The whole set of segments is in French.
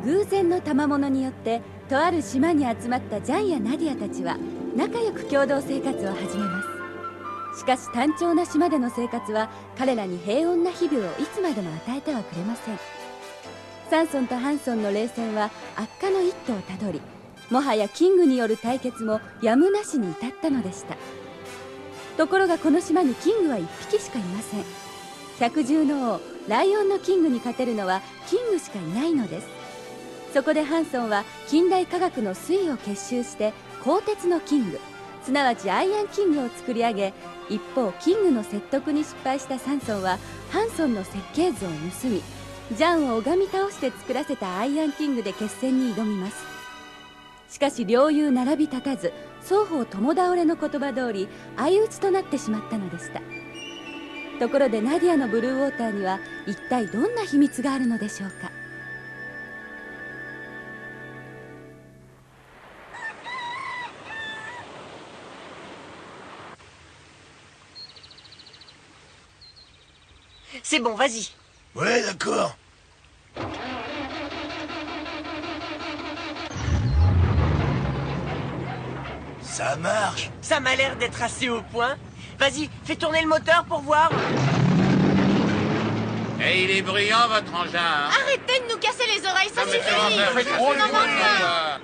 偶然の賜物によってとある島に集まったジャンやナディアたちは仲良く共同生活を始めます。しかし単調な島での生活は彼らに平穏な日々をいつまでも与えてはくれません。サンソンとハンソンの冷戦は悪化の一途をたどり、もはやキングによる対決もやむなしに至ったのでした。ところがこの島にキングは1匹しかいません。百獣の王ライオンのキングに勝てるのはキングしかいないのです。そこでハンソンは近代科学の粋を結集して鋼鉄のキング、すなわちアイアンキングを作り上げ、一方キングの説得に失敗したサンソンはハンソンの設計図を盗み、ジャンを拝み倒して作らせたアイアンキングで決戦に挑みます。しかし両雄並び立たず、双方共倒れの言葉通り相打ちとなってしまったのでした。ところでナディアのブルーウォーターには一体どんな秘密があるのでしょうか。C'est bon, vas-y. Ouais, d'accord. Ça marche. Ça m'a l'air d'être assez au point. Vas-y, fais tourner le moteur pour voir. Et il est bruyant, votre engin, hein? Arrêtez de nous casser les oreilles, ça Non, mais suffit. c'est trop loin.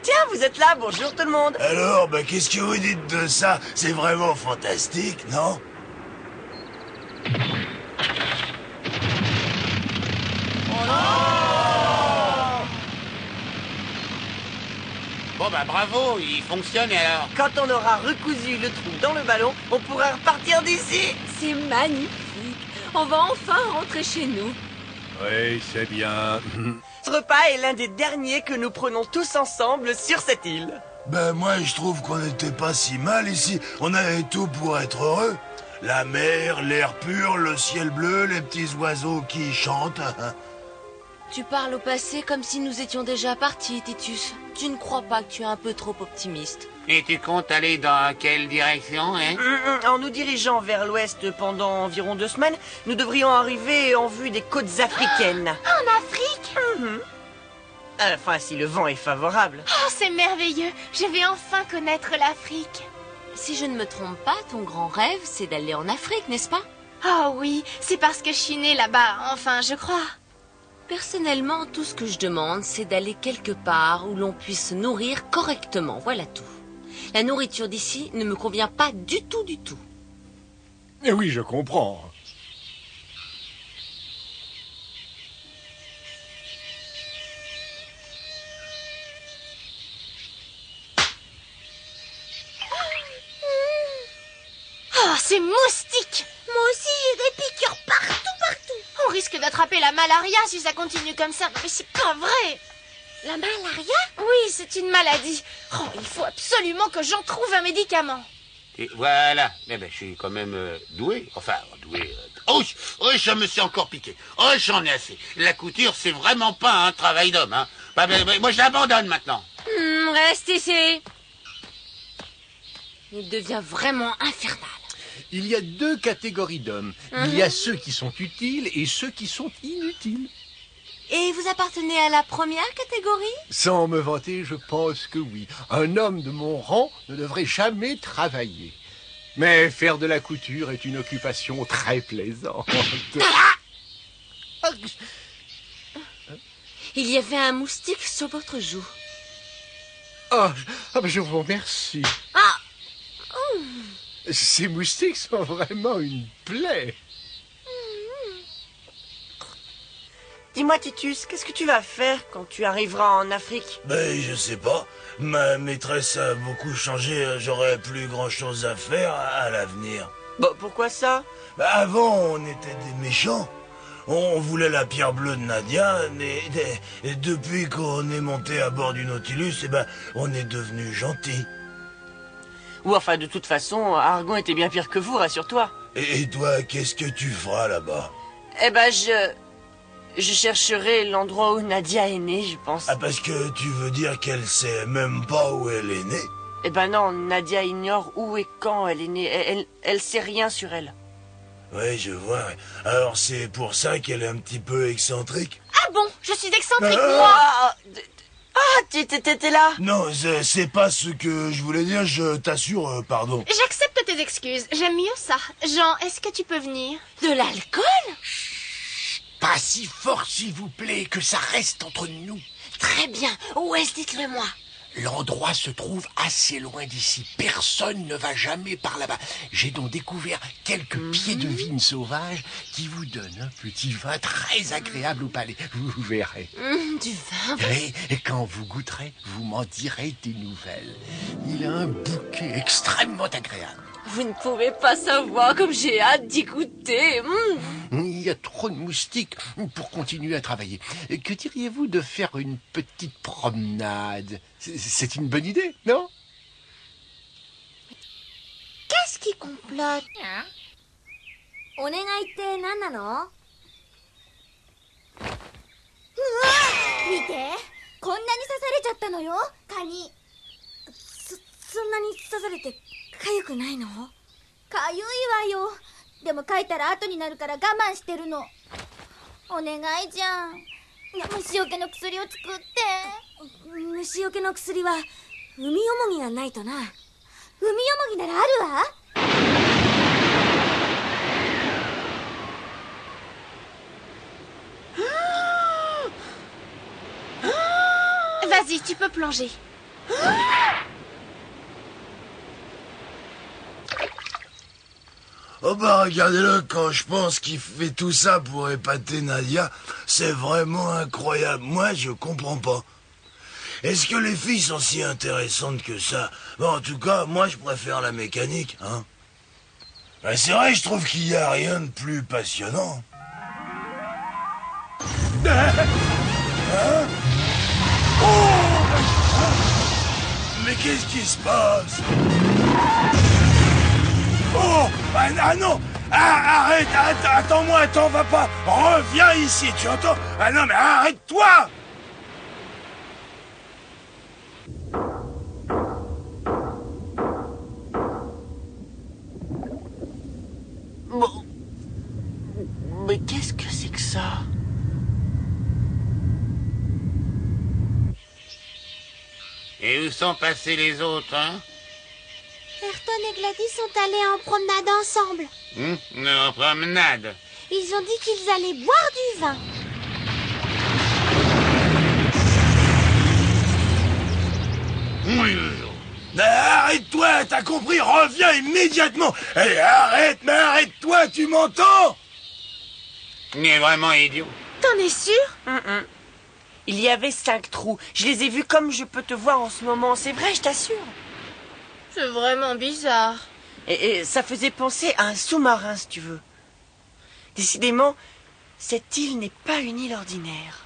Tiens, vous êtes là, bonjour tout le monde. Alors, bah, qu'est-ce que vous dites de ça? C'est vraiment fantastique, non? Bon, bah bravo, il fonctionne et alors? Quand on aura recousu le trou dans le ballon, on pourra repartir d'ici. C'est magnifique. On va enfin rentrer chez nous. Oui, c'est bien. Ce repas est l'un des derniers que nous prenons tous ensemble sur cette île. Ben moi je trouve qu'on n'était pas si mal ici. On avait tout pour être heureux. La mer, l'air pur, le ciel bleu, les petits oiseaux qui chantent. Tu parles au passé comme si nous étions déjà partis, Titus. Tu ne crois pas que tu es un peu trop optimiste? Et tu comptes aller dans quelle direction, hein? En nous dirigeant vers l'ouest pendant environ 2 semaines, nous devrions arriver en vue des côtes africaines. En Afrique? Enfin, si le vent est favorable. Oh, c'est merveilleux. Je vais enfin connaître l'Afrique. Si je ne me trompe pas, ton grand rêve, c'est d'aller en Afrique, n'est-ce pas? Oh oui, c'est parce que je suis née là-bas, enfin, je crois. Personnellement, tout ce que je demande, c'est d'aller quelque part où l'on puisse se nourrir correctement, voilà tout. La nourriture d'ici ne me convient pas du tout, du tout. Eh oui, je comprends. Oh, ces moustiques! Moi aussi, j'ai des piqûres partout. On risque d'attraper la malaria si ça continue comme ça. Mais c'est pas vrai! La malaria? Oui, c'est une maladie. Oh, il faut absolument que j'en trouve un médicament. Et voilà. Eh ben, je suis quand même doué. Enfin, doué. Oh, ça me s'est encore piqué. Oh, j'en ai assez. La couture, c'est vraiment pas un travail d'homme, hein. Bah, moi, je l'abandonne maintenant. Reste ici. Il devient vraiment infernal. Il y a 2 catégories d'hommes. Il y a ceux qui sont utiles et ceux qui sont inutiles. Et vous appartenez à la première catégorie? Sans me vanter, je pense que oui. Un homme de mon rang ne devrait jamais travailler. Mais faire de la couture est une occupation très plaisante. Il y avait un moustique sur votre joue. Je vous remercie. Ces moustiques sont vraiment une plaie. Dis-moi, Titus, qu'est-ce que tu vas faire quand tu arriveras en Afrique? Ben je sais pas. Ma maîtresse a beaucoup changé. J'aurais plus grand chose à faire à l'avenir. Bon, pourquoi ça? Ben, avant on était des méchants. On voulait la pierre bleue de Nadia, et depuis qu'on est monté à bord du Nautilus, on est devenus gentils. Ou enfin, de toute façon, Argon était bien pire que vous, rassure-toi. Et toi, qu'est-ce que tu feras là-bas? Eh ben, je chercherai l'endroit où Nadia est née, je pense. Ah, parce que tu veux dire qu'elle sait même pas où elle est née? Eh ben non, Nadia ignore où et quand elle est née. Elle sait rien sur elle. Oui, je vois. Alors c'est pour ça qu'elle est un petit peu excentrique? Ah bon? bon, je suis excentrique, moi. T'étais là? Non, c'est pas ce que je voulais dire, je t'assure, pardon. J'accepte tes excuses, j'aime mieux ça. Jean, est-ce que tu peux venir? De l'alcool? Pas si fort, s'il vous plaît, que ça reste entre nous. Très bien. Où est-ce, dites-le moi? L'endroit se trouve assez loin d'ici. Personne ne va jamais par là-bas. J'ai donc découvert quelques pieds de vigne sauvages qui vous donnent un petit vin très agréable au palais. Vous verrez. Du vin? Et quand vous goûterez, vous m'en direz des nouvelles. Il a un bouquet extrêmement agréable. Vous ne pouvez pas savoir comme j'ai hâte d'y goûter. Il y a trop de moustiques pour continuer à travailler. Que diriez-vous de faire une petite promenade? C'est une bonne idée, non? Qu'est-ce qui complote? お願いって何なの？うわ！見て、こんなに刺されちゃったのよ、蚊に。そんなに刺されて痒くないの？痒いわよ。でも書いたら後になるから我慢してるの。お願いじゃん。虫除けの薬を作って。虫除けの薬は海よもぎがないとな。海よもぎならあるわ。Vas-y, tu peux plonger. Oh bah regardez-le, quand je pense qu'il fait tout ça pour épater Nadia, c'est vraiment incroyable. Moi, je comprends pas. Est-ce que les filles sont si intéressantes que ça? Bon, en tout cas, moi, je préfère la mécanique, hein. Ben, c'est vrai, je trouve qu'il n'y a rien de plus passionnant. Hein? Oh! Mais qu'est-ce qui se passe? Oh! Ah non! Arrête! Attends-moi, attends, va pas! Reviens ici, tu entends? Ah non, mais arrête-toi! Bon. Mais qu'est-ce que c'est que ça? Et où sont passés les autres, hein? Ayrton et Gladys sont allés en promenade ensemble. En promenade. Ils ont dit qu'ils allaient boire du vin. Oui. Mais arrête-toi, t'as compris? Reviens immédiatement! Allez, arrête, mais arrête-toi, tu m'entends? Il est vraiment idiot. T'en es sûr? Il y avait 5 trous. Je les ai vus comme je peux te voir en ce moment. C'est vrai, je t'assure. C'est vraiment bizarre. Et ça faisait penser à un sous-marin, si tu veux. Décidément, cette île n'est pas une île ordinaire.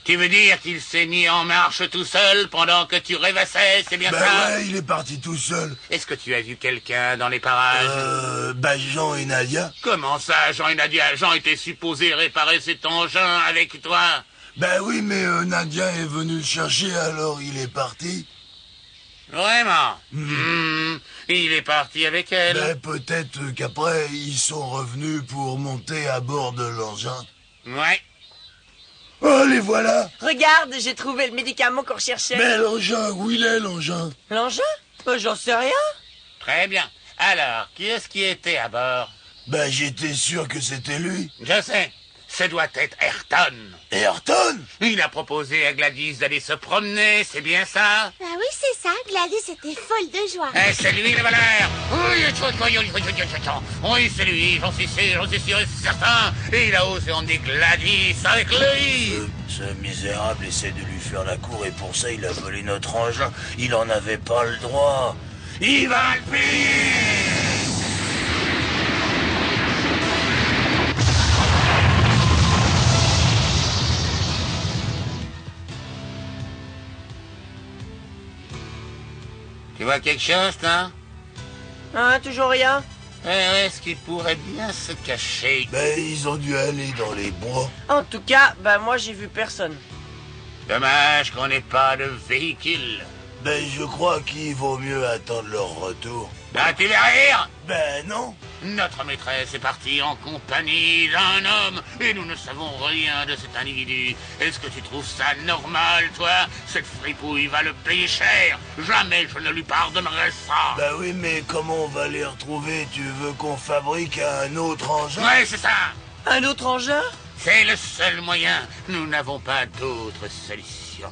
Tu veux dire qu'il s'est mis en marche tout seul pendant que tu rêvassais, c'est bien Ben ça? ouais, il est parti tout seul. Est-ce que tu as vu quelqu'un dans les parages? Ben Jean et Nadia. Comment ça, Jean et Nadia? Jean était supposé réparer cet engin avec toi. Ben oui, mais Nadia est venue le chercher, alors il est parti. Vraiment? Il est parti avec elle. Ben peut-être qu'après, ils sont revenus pour monter à bord de l'engin. Ouais. Oh, les voilà! Regarde, j'ai trouvé le médicament qu'on recherchait. Mais l'engin, où il est l'engin? L'engin? J'en sais rien. Très bien. Alors, qui est-ce qui était à bord? Ben j'étais sûr que c'était lui. Je sais. Ce doit être Ayrton. Ayrton? Il a proposé à Gladys d'aller se promener, c'est bien ça? Ah oui, c'est ça. Gladys était folle de joie. Eh, c'est lui le voleur! Oui, c'est lui, j'en suis sûr et certain. Et il a osé emmener Gladys avec lui. Ce misérable essaie de lui faire la cour et pour ça il a volé notre engin. Il en avait pas le droit. Il va le payer! Tu vois quelque chose, là? Hein, toujours rien? Ouais, ce qui pourrait bien se cacher. Ben ils ont dû aller dans les bois. En tout cas, moi j'ai vu personne. Dommage qu'on n'ait pas de véhicule. Ben je crois qu'il vaut mieux attendre leur retour. Bah, tu veux rire? Ben non. Notre maîtresse est partie en compagnie d'un homme et nous ne savons rien de cet individu. Est-ce que tu trouves ça normal, toi? Cette fripouille va le payer cher. Jamais je ne lui pardonnerai ça. Ben oui, mais comment on va les retrouver? Tu veux qu'on fabrique un autre engin? Ouais, c'est ça. Un autre engin? C'est le seul moyen. Nous n'avons pas d'autre solution.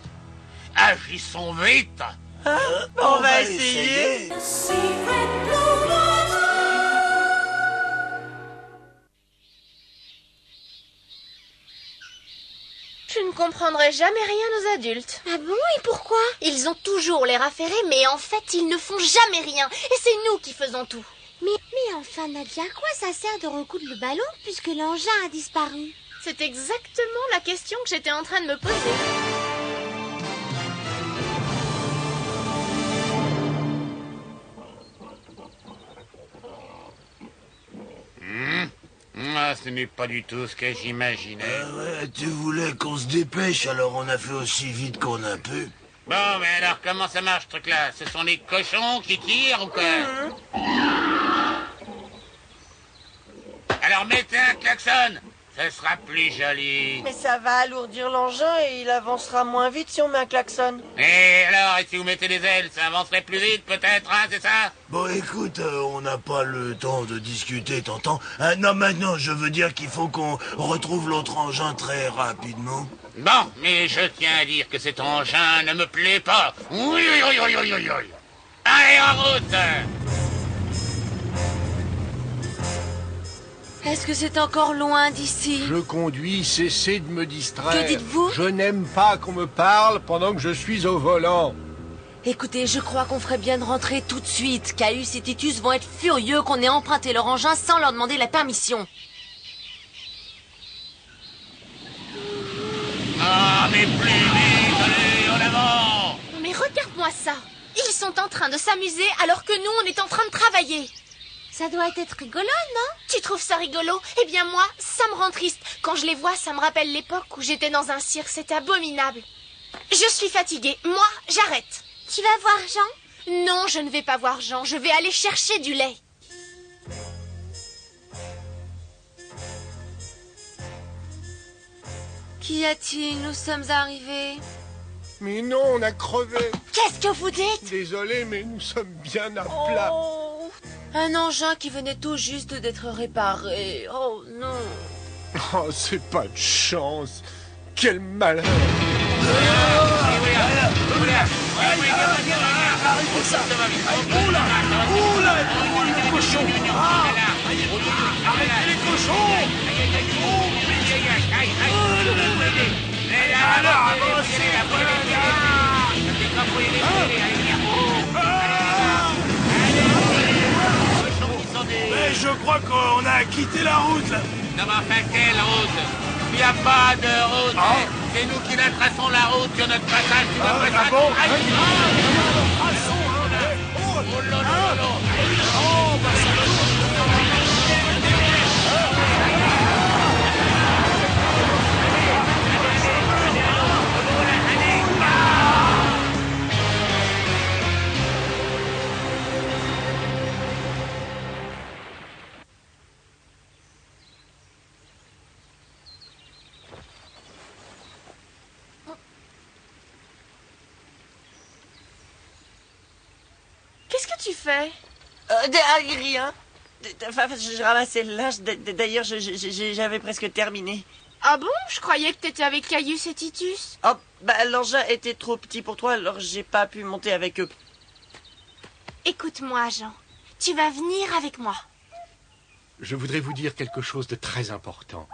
Agissons vite. On va essayer. Je ne comprendrai jamais rien aux adultes. Ah bon, et pourquoi? Ils ont toujours l'air affairés, mais en fait, ils ne font jamais rien. Et c'est nous qui faisons tout. Mais enfin, Nadia, à quoi ça sert de recoudre le ballon puisque l'engin a disparu? C'est exactement la question que j'étais en train de me poser. Ah, ce n'est pas du tout ce que j'imaginais. Ouais, tu voulais qu'on se dépêche, alors on a fait aussi vite qu'on a pu. Bon, mais alors comment ça marche ce truc-là? Ce sont les cochons qui tirent ou quoi? Alors mettez un klaxon, ce sera plus joli. Mais ça va alourdir l'engin et il avancera moins vite si on met un klaxon. Et alors, et si vous mettez des ailes, ça avancerait plus vite peut-être, hein, c'est ça? Bon, écoute, on n'a pas le temps de discuter, t'entends? Non, maintenant, je veux dire qu'il faut qu'on retrouve l'autre engin très rapidement. Bon, mais je tiens à dire que cet engin ne me plaît pas. Oui, oui, oui, oui, oui, oui, oui. Allez, en route! Est-ce que c'est encore loin d'ici? Je conduis, cessez de me distraire. Que dites-vous? Je n'aime pas qu'on me parle pendant que je suis au volant. Écoutez, je crois qu'on ferait bien de rentrer tout de suite. Caius et Titus vont être furieux qu'on ait emprunté leur engin sans leur demander la permission. Ah, mais plus vite, allez, en avant! Mais regarde-moi ça. Ils sont en train de s'amuser alors que nous, on est en train de travailler. Ça doit être rigolo, non? Tu trouves ça rigolo? Eh bien moi, ça me rend triste. Quand je les vois, ça me rappelle l'époque où j'étais dans un cirque. C'est abominable. Je suis fatiguée. Moi, j'arrête. Tu vas voir Jean? Non, je ne vais pas voir Jean. Je vais aller chercher du lait. Qu'y a-t-il? Nous sommes arrivés. Mais non, on a crevé. Qu'est-ce que vous dites? Désolé, mais nous sommes bien à plat. Oh, un engin qui venait tout juste d'être réparé. Oh non. Oh, c'est pas de chance. Quel malheur. Mais je crois qu'on a quitté la route, là. Non, mais enfin, quelle route? Il n'y a pas de route. C'est nous qui la traçons la route sur notre passage. Tu vas pas ah bon? Qu'est-ce que tu fais? Rien. Enfin, je ramassais le linge. D'ailleurs, j'avais presque terminé. Ah bon? Je croyais que t'étais avec Caius et Titus. Oh, bah, l'engin était trop petit pour toi, alors j'ai pas pu monter avec eux. Écoute-moi, Jean. Tu vas venir avec moi. Je voudrais vous dire quelque chose de très important.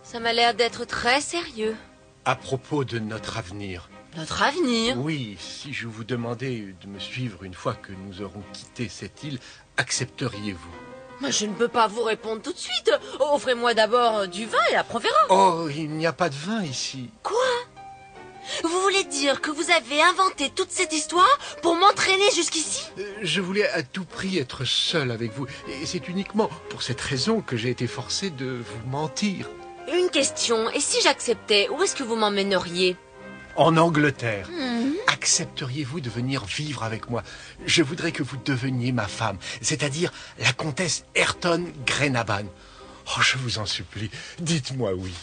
Ça m'a l'air d'être très sérieux. À propos de notre avenir. Notre avenir? Oui, si je vous demandais de me suivre une fois que nous aurons quitté cette île, accepteriez-vous? Mais je ne peux pas vous répondre tout de suite. Offrez-moi d'abord du vin et après on verra. Oh, il n'y a pas de vin ici. Quoi? Vous voulez dire que vous avez inventé toute cette histoire pour m'entraîner jusqu'ici? Je voulais à tout prix être seul avec vous. Et c'est uniquement pour cette raison que j'ai été forcé de vous mentir. Une question, et si j'acceptais, où est-ce que vous m'emmèneriez? En Angleterre, à accepteriez-vous de venir vivre avec moi? Je voudrais que vous deveniez ma femme, c'est-à-dire la comtesse Ayrton Glenarvan. Oh, je vous en supplie, dites-moi oui.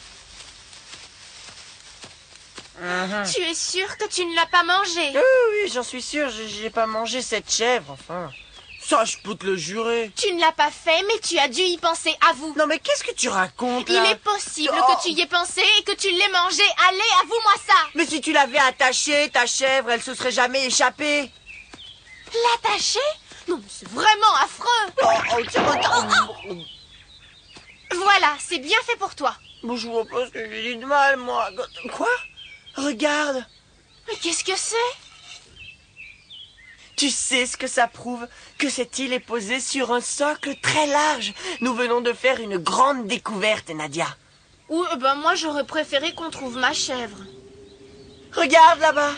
Tu es sûr que tu ne l'as pas mangé? Oui, j'en suis sûr, j'ai pas mangé cette chèvre, enfin. Ça, je peux te le jurer. Tu ne l'as pas fait, mais tu as dû y penser à vous. Non, mais qu'est-ce que tu racontes, là? Il est possible que tu y aies pensé et que tu l'aies mangé. Allez, avoue-moi ça. Mais si tu l'avais attachée, ta chèvre, elle se serait jamais échappée. L'attacher? Non, mais c'est vraiment affreux. Tiens, regarde. Voilà, c'est bien fait pour toi. Bon, je vois pas ce que j'ai dit de mal, moi. Quoi? Regarde. Mais qu'est-ce que c'est? Tu sais ce que ça prouve? Que cette île est posée sur un socle très large. Nous venons de faire une grande découverte, Nadia. Oui, moi j'aurais préféré qu'on trouve ma chèvre. Regarde là-bas.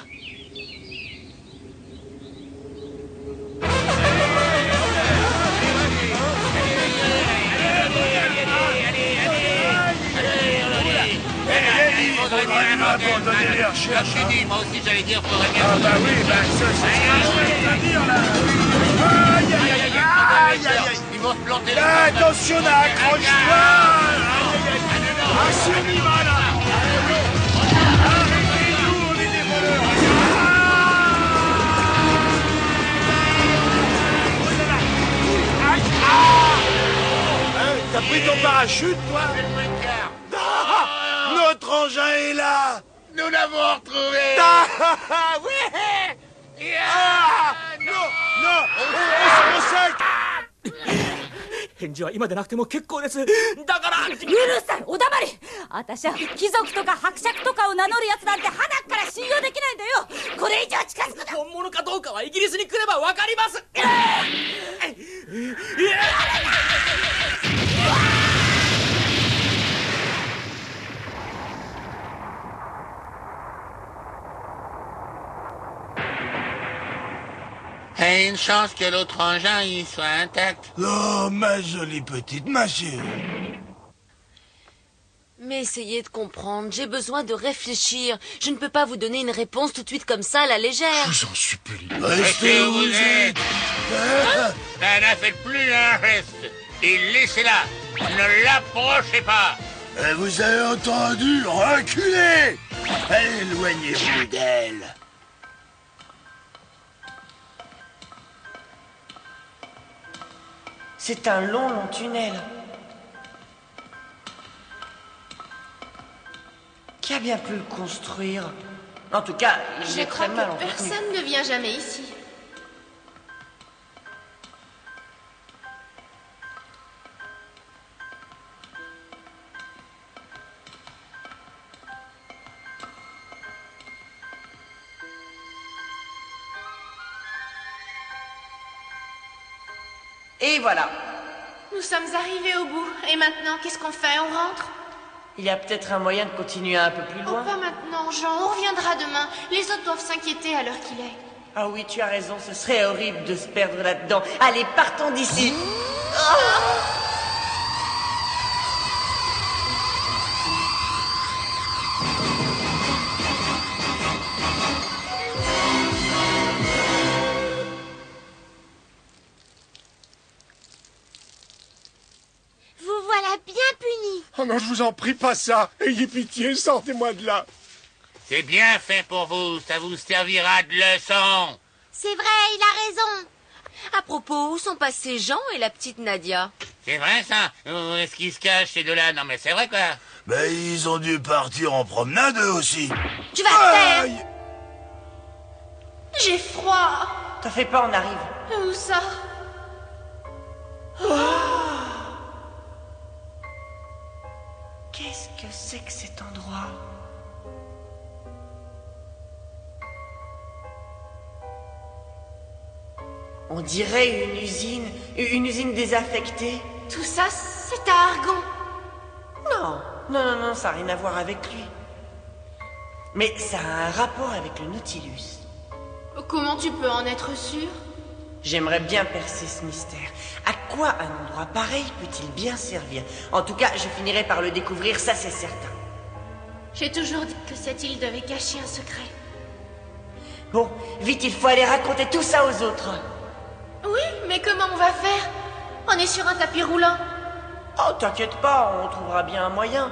Moi aussi j'allais dire, faudrait bien... Ah bah oui, bah ça c'est chouette à dire là. Aïe aïe aïe aïe aïe aïe. Ils vont se planter les... Attention là, accroche-toi. Aïe aïe aïe. Ah c'est on y va là. Arrêtez-nous, on est des voleurs. T'as pris ton parachute, toi? Notre engin est là. Nous l'avons retrouvé. Oui. Non, au sec. 返事は今でなくても結構です。だからうるさい、お黙り。私は貴族とか伯爵とかを名乗るやつなんて鼻から信用できないんだよ。これ以上近づくな。本物かどうかはイギリスに来ればわかります。Il y a une chance que l'autre engin il soit intact. Oh, ma jolie petite, ma chérie. Mais essayez de comprendre, j'ai besoin de réfléchir. Je ne peux pas vous donner une réponse tout de suite comme ça, à la légère. Je vous en supplie. Restez où vous êtes. Ne faites plus un geste. Et laissez-la. Ne l'approchez pas. Vous avez entendu? Reculez. Éloignez-vous d'elle. C'est un long, long tunnel. Qui a bien pu le construire? En tout cas, il Je est crois très mal que entretenu. personne ne vient jamais ici. Et voilà. Nous sommes arrivés au bout. Et maintenant, qu'est-ce qu'on fait? On rentre? Il y a peut-être un moyen de continuer un peu plus Oh, loin. pas maintenant, Jean. On reviendra demain. Les autres doivent s'inquiéter à l'heure qu'il est. Ah oui, tu as raison, ce serait horrible de se perdre là-dedans. Allez, partons d'ici. Vous voilà bien punis. Oh non, je vous en prie, pas ça. Ayez pitié, sortez-moi de là. C'est bien fait pour vous. Ça vous servira de leçon. C'est vrai, il a raison. À propos, où sont passés Jean et la petite Nadia? C'est vrai ça? Où est-ce qu'ils se cachent ces deux-là? Non mais c'est vrai quoi. Ben, ils ont dû partir en promenade eux aussi. Tu vas te taire. Aïe. J'ai froid. T'en fais pas, on arrive. Où ça? Qu'est-ce que c'est que cet endroit? On dirait une usine désaffectée. Tout ça, c'est à Argon. Non, ça n'a rien à voir avec lui. Mais ça a un rapport avec le Nautilus. Comment tu peux en être sûr? J'aimerais bien percer ce mystère. À quoi un endroit pareil peut-il bien servir? En tout cas, je finirai par le découvrir, ça c'est certain. J'ai toujours dit que cette île devait cacher un secret. Bon, vite, il faut aller raconter tout ça aux autres. Oui, mais comment on va faire? On est sur un tapis roulant. Oh, t'inquiète pas, on trouvera bien un moyen.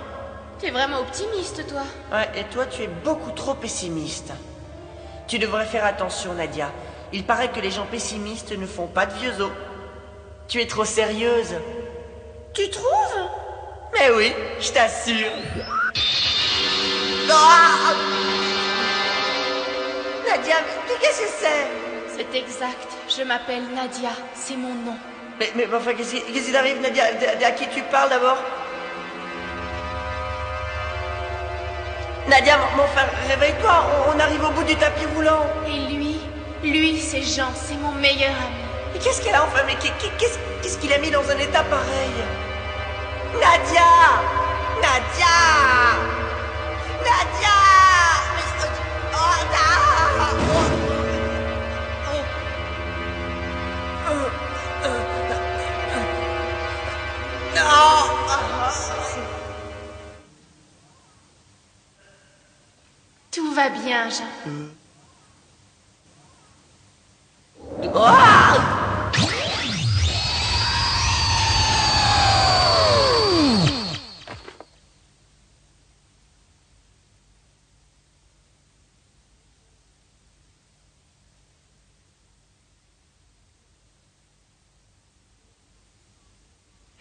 T'es vraiment optimiste, toi. Ouais, et toi, tu es beaucoup trop pessimiste. Tu devrais faire attention, Nadia. Il paraît que les gens pessimistes ne font pas de vieux os. Tu es trop sérieuse. Tu trouves? Mais oui, je t'assure. Ah! Nadia, mais qu'est-ce que c'est? C'est exact. Je m'appelle Nadia. C'est mon nom. Mais enfin, qu'est-ce qui arrive, Nadia? À qui tu parles d'abord? Nadia, mon frère, réveille-toi, on arrive au bout du tapis roulant. Et lui, c'est Jean, c'est mon meilleur ami. Mais qu'est-ce qu'elle a enfin? Mais qu'est-ce qu'il a mis dans un état pareil? Nadia! Nadia! Nadia! Oh, Tout va bien, Jean.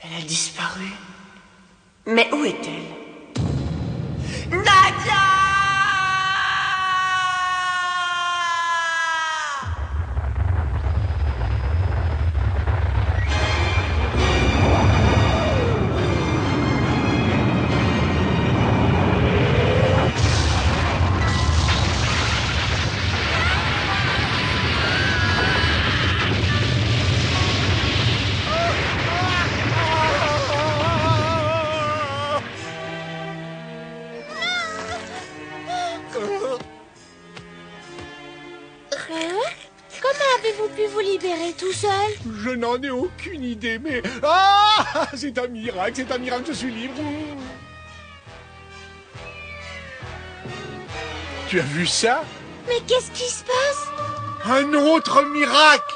Elle a disparu. Mais où est-elle? Nadia! Comment avez-vous pu vous libérer tout seul? Je n'en ai aucune idée, mais... Ah! C'est un miracle, je suis libre. Tu as vu ça? Mais qu'est-ce qui se passe? Un autre miracle!